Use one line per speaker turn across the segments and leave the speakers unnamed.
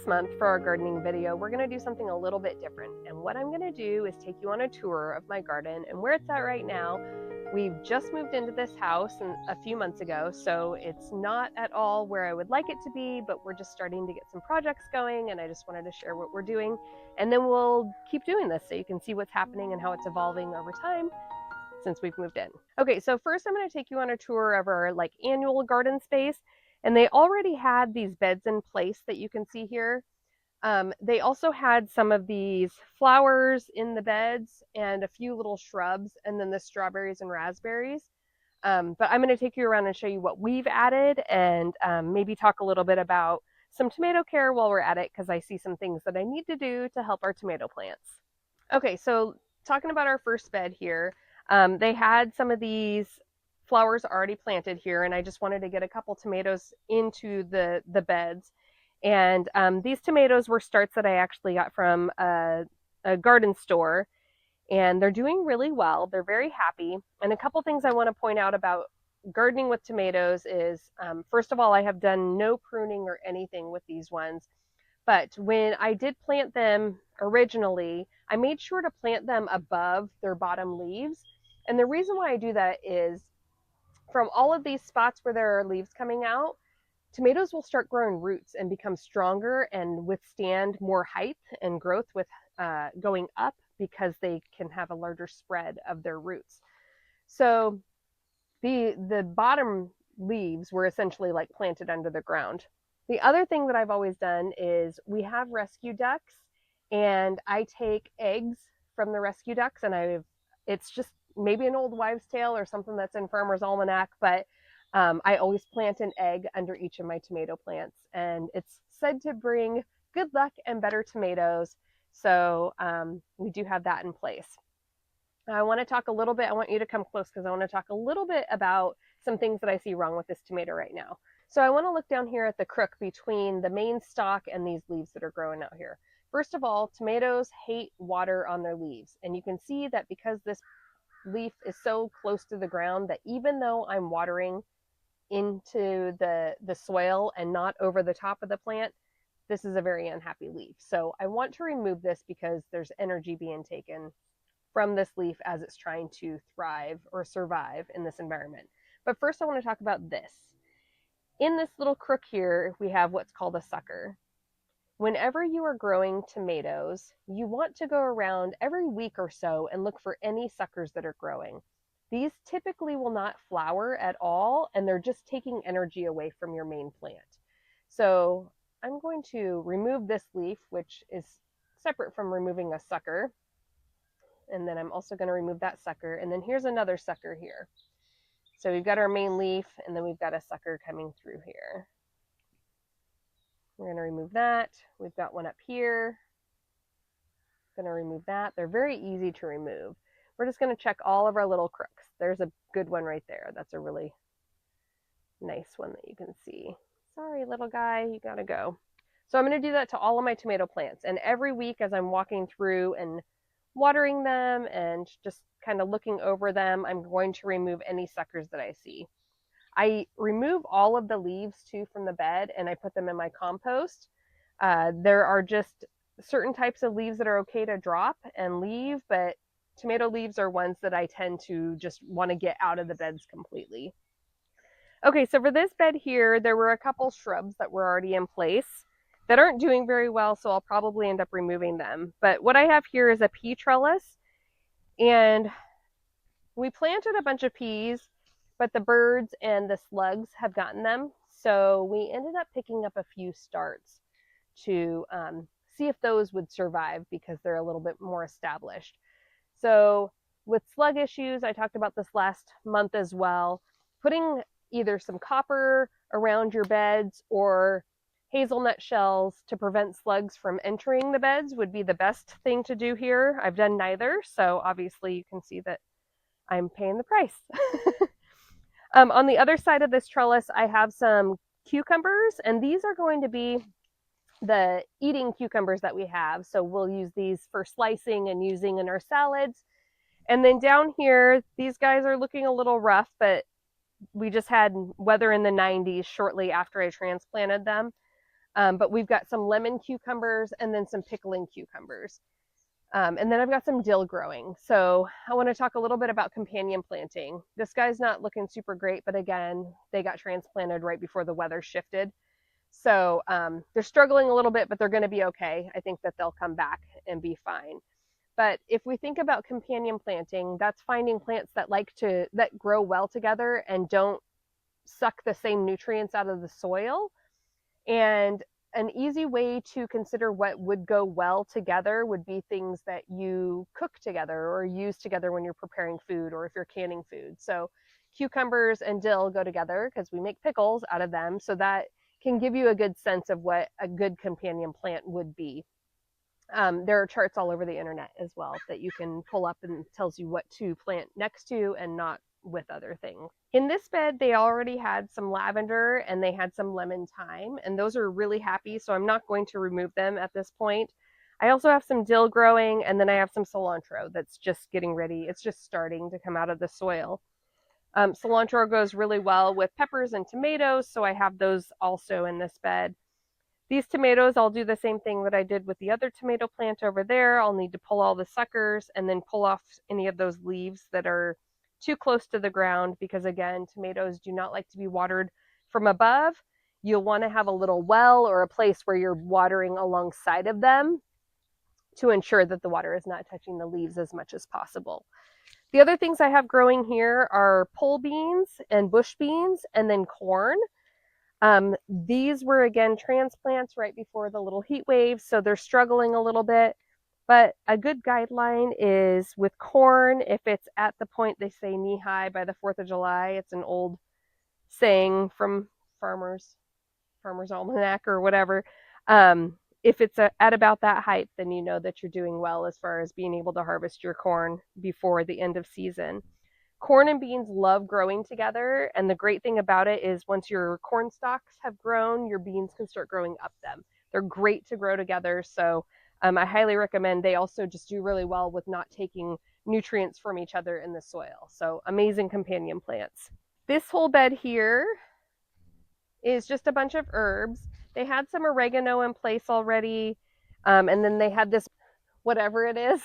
this month for our gardening video, we're going to do something a little bit different. And what I'm going to do is take you on a tour of my garden and where it's at right now. We've just moved into this house a few months ago, so it's not at all where I would like it to be, but we're just starting to get some projects going, and I just wanted to share what we're doing. And then we'll keep doing this so you can see what's happening and how it's evolving over time since we've moved in. Okay, so first I'm going to take you on a tour of our annual garden space. And they already had these beds in place that you can see here. They also had some of these flowers in the beds and a few little shrubs, and then the strawberries and raspberries. But I'm going to take you around and show you what we've added, and maybe talk a little bit about some tomato care while we're at it, because I see some things that I need to do to help our tomato plants. Okay, so talking about our first bed here, they had some of these flowers already planted here, and I just wanted to get a couple tomatoes into the beds. And these tomatoes were starts that I actually got from a garden store, and they're doing really well. They're very happy. And a couple things I want to point out about gardening with tomatoes is, first of all, I have done no pruning or anything with these ones. But when I did plant them originally, I made sure to plant them above their bottom leaves. And the reason why I do that is, from all of these spots where there are leaves coming out, tomatoes will start growing roots and become stronger and withstand more height and growth with going up, because they can have a larger spread of their roots. So the bottom leaves were essentially planted under the ground. The other thing that I've always done is, we have rescue ducks, and I take eggs from the rescue ducks, and it's just maybe an old wives' tale or something that's in Farmer's Almanac, but I always plant an egg under each of my tomato plants, and it's said to bring good luck and better tomatoes. So we do have that in place. I want to talk a little bit, I want you to come close, because I want to talk a little bit about some things that I see wrong with this tomato right now. So I want to look down here at the crook between the main stalk and these leaves that are growing out here. First of all, tomatoes hate water on their leaves, and you can see that because this leaf is so close to the ground, that even though I'm watering into the soil and not over the top of the plant, this is a very unhappy leaf. So I want to remove this, because there's energy being taken from this leaf as it's trying to thrive or survive in this environment. But first I want to talk about this. In this little crook here, we have what's called a sucker. Whenever you are growing tomatoes, you want to go around every week or so and look for any suckers that are growing. These typically will not flower at all, and they're just taking energy away from your main plant. So I'm going to remove this leaf, which is separate from removing a sucker. And then I'm also going to remove that sucker. And then here's another sucker here. So we've got our main leaf, and then we've got a sucker coming through here. We're going to remove that. We've got one up here. Going to remove that. They're very easy to remove. We're just going to check all of our little crooks. There's a good one right there. That's a really nice one that you can see. Sorry, little guy, you gotta go. So I'm going to do that to all of my tomato plants. And every week, as I'm walking through and watering them and just kind of looking over them, I'm going to remove any suckers that I see. I remove all of the leaves too from the bed, and I put them in my compost. There are just certain types of leaves that are okay to drop and leave, but tomato leaves are ones that I tend to just want to get out of the beds completely. Okay, so for this bed here, there were a couple shrubs that were already in place that aren't doing very well, so I'll probably end up removing them. But what I have here is a pea trellis, and we planted a bunch of peas, but the birds and the slugs have gotten them. So we ended up picking up a few starts to see if those would survive, because they're a little bit more established. So with slug issues, I talked about this last month as well, putting either some copper around your beds or hazelnut shells to prevent slugs from entering the beds would be the best thing to do here. I've done neither, so obviously you can see that I'm paying the price. On the other side of this trellis, I have some cucumbers, and these are going to be the eating cucumbers that we have. So we'll use these for slicing and using in our salads. And then down here, these guys are looking a little rough, but we just had weather in the 90s shortly after I transplanted them. But we've got some lemon cucumbers and then some pickling cucumbers. And then I've got some dill growing. So I want to talk a little bit about companion planting. This guy's not looking super great, but again, they got transplanted right before the weather shifted. So they're struggling a little bit, but they're going to be okay. I think that they'll come back and be fine. But if we think about companion planting, that's finding plants that grow well together and don't suck the same nutrients out of the soil. And an easy way to consider what would go well together would be things that you cook together or use together when you're preparing food or if you're canning food. So cucumbers and dill go together because we make pickles out of them. So that can give you a good sense of what a good companion plant would be. There are charts all over the internet as well that you can pull up and tells you what to plant next to and not with other things. In this bed, they already had some lavender and they had some lemon thyme, and those are really happy, so I'm not going to remove them at this point. I also have some dill growing, and then I have some cilantro that's just getting ready. It's just starting to come out of the soil. Cilantro goes really well with peppers and tomatoes, so I have those also in this bed. These tomatoes, I'll do the same thing that I did with the other tomato plant over there. I'll need to pull all the suckers and then pull off any of those leaves that are too close to the ground because, again, tomatoes do not like to be watered from above. You'll want to have a little well or a place where you're watering alongside of them to ensure that the water is not touching the leaves as much as possible. The other things I have growing here are pole beans and bush beans and then corn. These were, again, transplants right before the little heat wave, so they're struggling a little bit. But a good guideline is with corn, if it's at the point they say knee high by the 4th of July, it's an old saying from Farmer's Almanac or whatever. If it's at about that height, then you know that you're doing well as far as being able to harvest your corn before the end of season. Corn and beans love growing together, and the great thing about it is once your corn stalks have grown, your beans can start growing up them. They're great to grow together, so I highly recommend. They also just do really well with not taking nutrients from each other in the soil. So amazing companion plants. This whole bed here is just a bunch of herbs. They had some oregano in place already, and then they had this, whatever it is.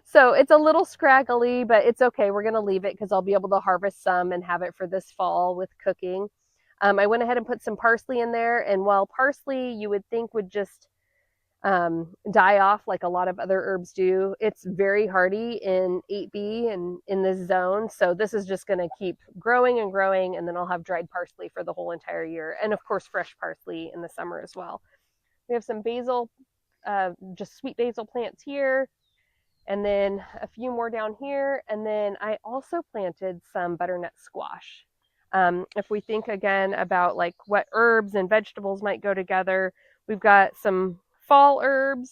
So it's a little scraggly, but it's okay. We're going to leave it because I'll be able to harvest some and have it for this fall with cooking. I went ahead and put some parsley in there, and while parsley you would think would just die off like a lot of other herbs do, it's very hardy in 8B and in this zone. So this is just going to keep growing and growing, and then I'll have dried parsley for the whole entire year. And of course, fresh parsley in the summer as well. We have some basil, just sweet basil plants here. And then a few more down here. And then I also planted some butternut squash. If we think again about like what herbs and vegetables might go together, we've got some fall herbs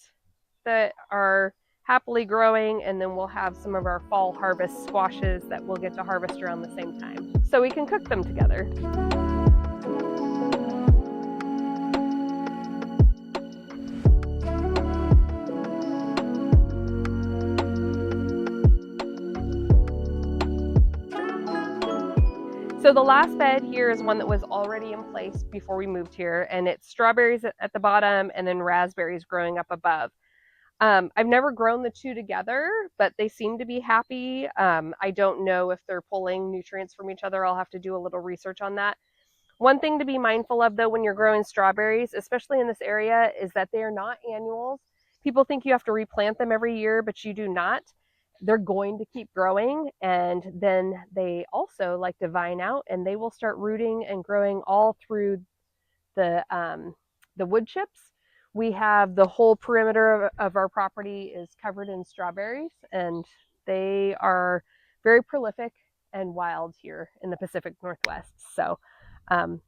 that are happily growing, and then we'll have some of our fall harvest squashes that we'll get to harvest around the same time. So we can cook them together. So the last bed here is one that was already in place before we moved here, and it's strawberries at the bottom and then raspberries growing up above. I've never grown the two together, but they seem to be happy. I don't know if they're pulling nutrients from each other. I'll have to do a little research on that. One thing to be mindful of, though, when you're growing strawberries, especially in this area, is that they are not annuals. People think you have to replant them every year, but you do not. They're going to keep growing, and then they also like to vine out, and they will start rooting and growing all through the wood chips. We have the whole perimeter of our property is covered in strawberries, and they are very prolific and wild here in the Pacific Northwest. So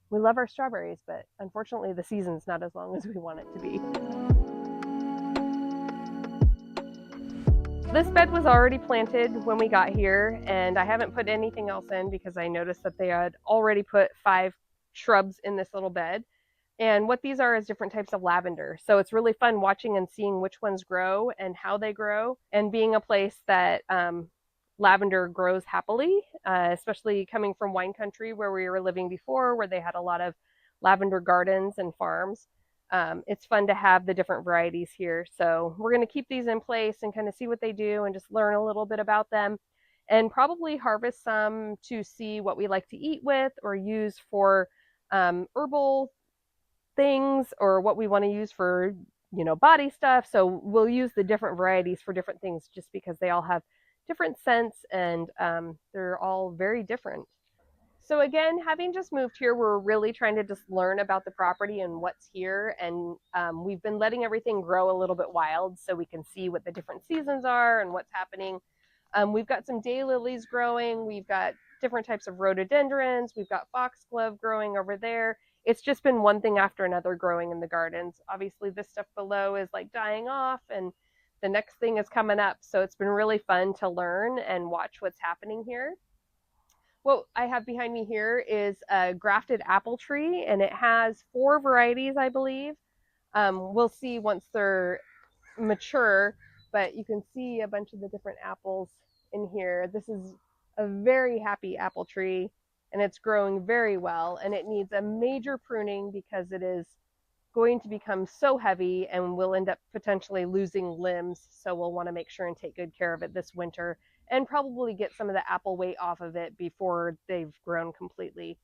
we love our strawberries, but unfortunately the season's not as long as we want it to be. This bed was already planted when we got here, and I haven't put anything else in because I noticed that they had already put 5 shrubs in this little bed. And what these are is different types of lavender. So it's really fun watching and seeing which ones grow and how they grow, and being a place that lavender grows happily, especially coming from wine country where we were living before, where they had a lot of lavender gardens and farms. It's fun to have the different varieties here. So we're going to keep these in place and kind of see what they do and just learn a little bit about them and probably harvest some to see what we like to eat with or use for herbal things or what we want to use for, body stuff. So we'll use the different varieties for different things just because they all have different scents and they're all very different. So again, having just moved here, we're really trying to just learn about the property and what's here. And we've been letting everything grow a little bit wild so we can see what the different seasons are and what's happening. We've got some daylilies growing. We've got different types of rhododendrons. We've got foxglove growing over there. It's just been one thing after another growing in the gardens. Obviously, this stuff below is like dying off and the next thing is coming up. So it's been really fun to learn and watch what's happening here. What I have behind me here is a grafted apple tree, and it has 4 varieties, I believe. We'll see once they're mature, but you can see a bunch of the different apples in here. This is a very happy apple tree, and it's growing very well, and it needs a major pruning because it is going to become so heavy and we'll end up potentially losing limbs. So we'll want to make sure and take good care of it this winter and probably get some of the apple weight off of it before they've grown completely,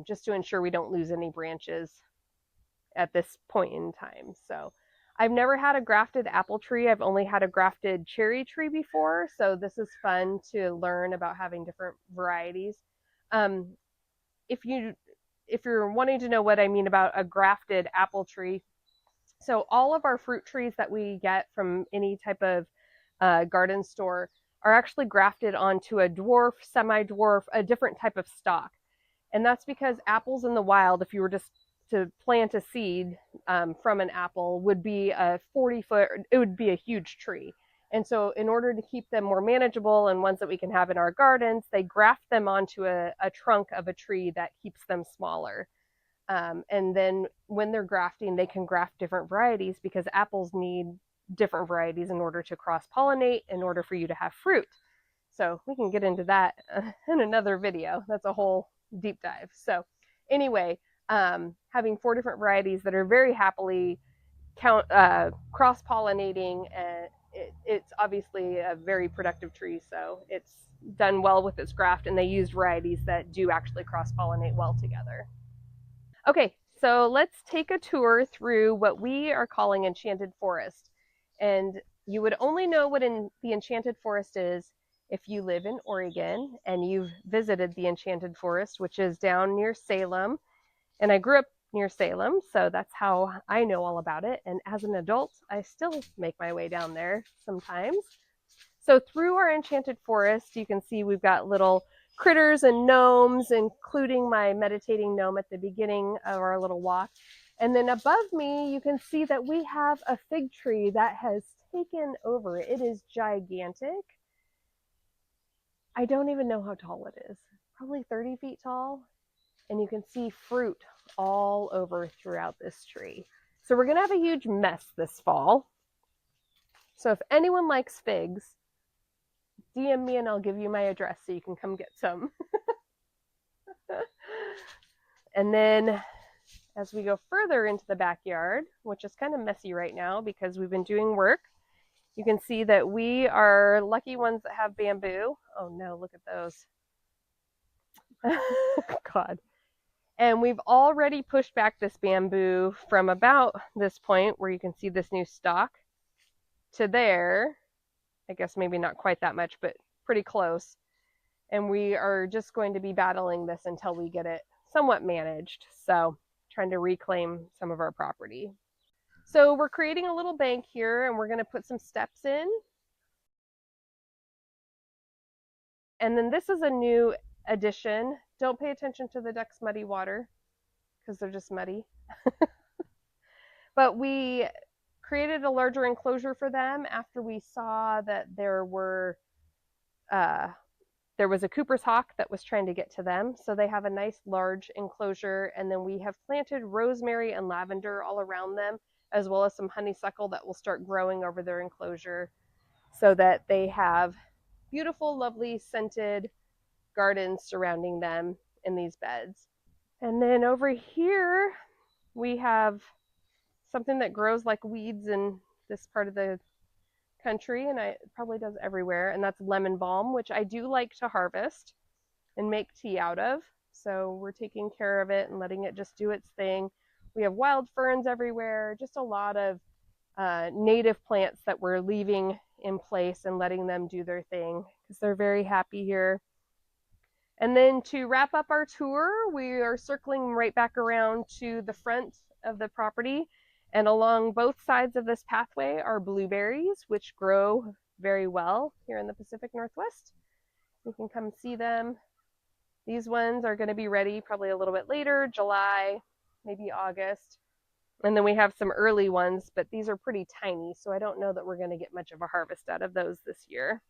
just to ensure we don't lose any branches at this point in time. So I've never had a grafted apple tree. I've only had a grafted cherry tree before. So this is fun to learn about having different varieties. Um, if you if you're wanting to know what I mean about a grafted apple tree, so all of our fruit trees that we get from any type of garden store are actually grafted onto a dwarf, semi-dwarf, a different type of stock. And that's because apples in the wild, if you were just to plant a seed from an apple, would be a 40-foot, it would be a huge tree. And so in order to keep them more manageable and ones that we can have in our gardens, they graft them onto a trunk of a tree that keeps them smaller. And then when they're grafting, they can graft different varieties because apples need different varieties in order to cross pollinate, in order for you to have fruit. So we can get into that in another video. That's a whole deep dive. So anyway, having 4 different varieties that are very happily cross pollinating, and it's obviously a very productive tree. So it's done well with its graft, and they used varieties that do actually cross pollinate well together. Okay, so let's take a tour through what we are calling Enchanted Forest. And you would only know what the Enchanted Forest is if you live in Oregon and you've visited the Enchanted Forest, which is down near Salem. And I grew up near Salem, so that's how I know all about it. And as an adult, I still make my way down there sometimes. So through our Enchanted Forest, you can see we've got little critters and gnomes, including my meditating gnome at the beginning of our little walk. And then above me, you can see that we have a fig tree that has taken over. It is gigantic. I don't even know how tall it is. Probably 30 feet tall. And you can see fruit all over throughout this tree. So we're going to have a huge mess this fall. So if anyone likes figs, DM me and I'll give you my address so you can come get some. And then as we go further into the backyard, which is kind of messy right now because we've been doing work, you can see that we are lucky ones that have bamboo. Oh no, look at those. God. And we've already pushed back this bamboo from about this point where you can see this new stalk to there. I guess maybe not quite that much, but pretty close. And we are just going to be battling this until we get it somewhat managed. So trying to reclaim some of our property. So we're creating a little bank here and we're going to put some steps in. And then this is a new addition. Don't pay attention to the ducks' muddy water because they're just muddy. But we created a larger enclosure for them after we saw that there was a Cooper's hawk that was trying to get to them. So they have a nice large enclosure. And then we have planted rosemary and lavender all around them, as well as some honeysuckle that will start growing over their enclosure so that they have beautiful, lovely, scented gardens surrounding them in these beds. And then over here, we have something that grows like weeds in this part of the country, and it probably does everywhere, and that's lemon balm, which I do like to harvest and make tea out of. So we're taking care of it and letting it just do its thing. We have wild ferns everywhere, just a lot of native plants that we're leaving in place and letting them do their thing because they're very happy here. And then to wrap up our tour, we are circling right back around to the front of the property. And along both sides of this pathway are blueberries, which grow very well here in the Pacific Northwest. You can come see them. These ones are going to be ready probably a little bit later, July, maybe August. And then we have some early ones, but these are pretty tiny, so I don't know that we're going to get much of a harvest out of those this year.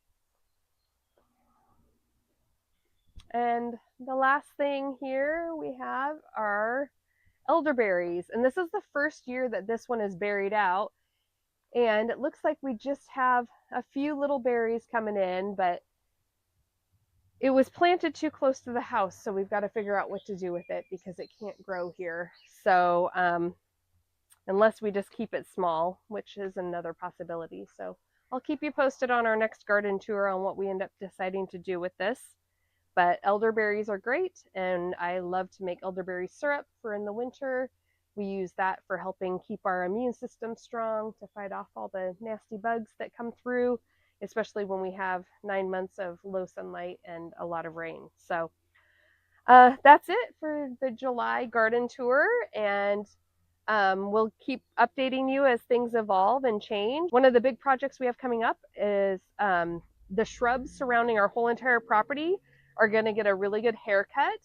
And the last thing here we have are elderberries. And this is the first year that this one is berried out. And it looks like we just have a few little berries coming in, but it was planted too close to the house, so we've got to figure out what to do with it because it can't grow here. So unless we just keep it small, which is another possibility. So I'll keep you posted on our next garden tour on what we end up deciding to do with this. But elderberries are great, and I love to make elderberry syrup for in the winter. We use that for helping keep our immune system strong to fight off all the nasty bugs that come through, especially when we have 9 months of low sunlight and a lot of rain. So that's it for the July garden tour, and we'll keep updating you as things evolve and change. One of the big projects we have coming up is the shrubs surrounding our whole entire property are going to get a really good haircut.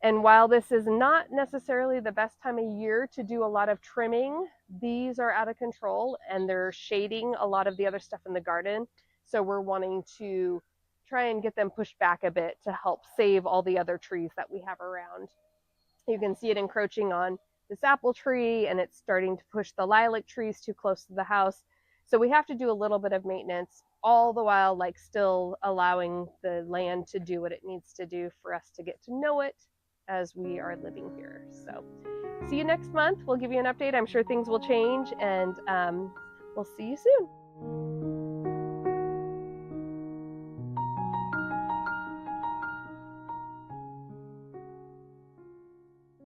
And while this is not necessarily the best time of year to do a lot of trimming, these are out of control and they're shading a lot of the other stuff in the garden. So we're wanting to try and get them pushed back a bit to help save all the other trees that we have around. You can see it encroaching on this apple tree, and it's starting to push the lilac trees too close to the house. So we have to do a little bit of maintenance, all the while like still allowing the land to do what it needs to do for us to get to know it as we are living here. So see you next month. We'll give you an update. I'm sure things will change, and we'll see you soon.